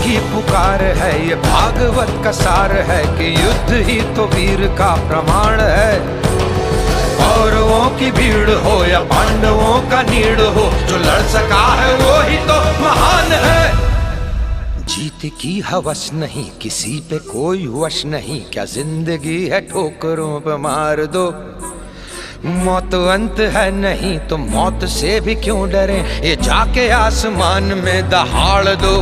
की पुकार है, ये भागवत का सार है कि युद्ध ही तो वीर का प्रमाण है। कौरवों की भीड़ हो या पांडवों का नीड़ हो, जो लड़ सका है वो ही तो महान है। जीत की हवस नहीं, किसी पे कोई वश नहीं, क्या जिंदगी है ठोकरों पे मार दो। मौत अंत है नहीं तो मौत से भी क्यों डरे, ये जाके आसमान में दहाड़ दो।